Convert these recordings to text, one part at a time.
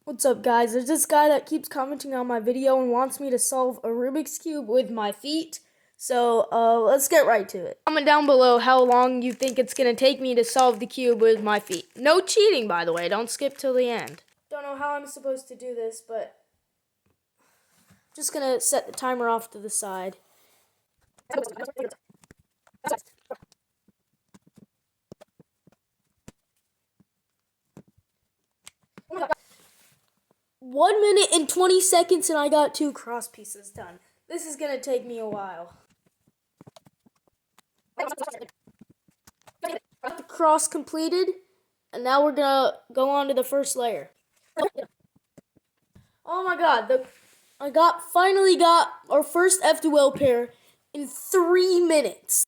What's up, guys? There's this guy that keeps commenting on my video and wants me to solve a Rubik's Cube with my feet. So, let's get right to it. Comment down below how long you think it's going to take me to solve the cube with my feet. No cheating, by the way. Don't skip till the end. Don't know how I'm supposed to do this, but just going to set the timer off to the side. One minute and 20 seconds and I got 2 cross pieces done. This is going to take me a while. Got the cross completed, and now we're going to go on to the first layer. Oh my god, I finally got our first F2L pair in 3 minutes.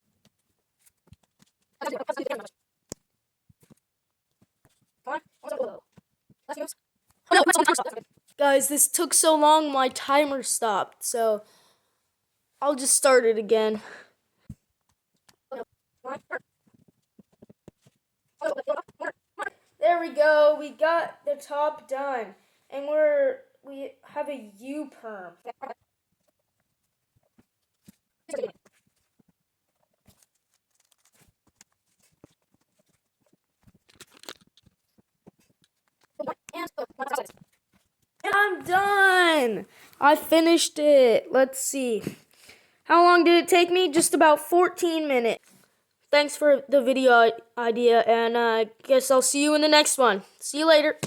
Guys, this took so long, my timer stopped, so I'll just start it again. There we go, we got the top done, and we have a U-perm. And I'm done! I finished it. Let's see. How long did it take me? Just about 14 minutes. Thanks for the video idea, and I guess I'll see you in the next one. See you later.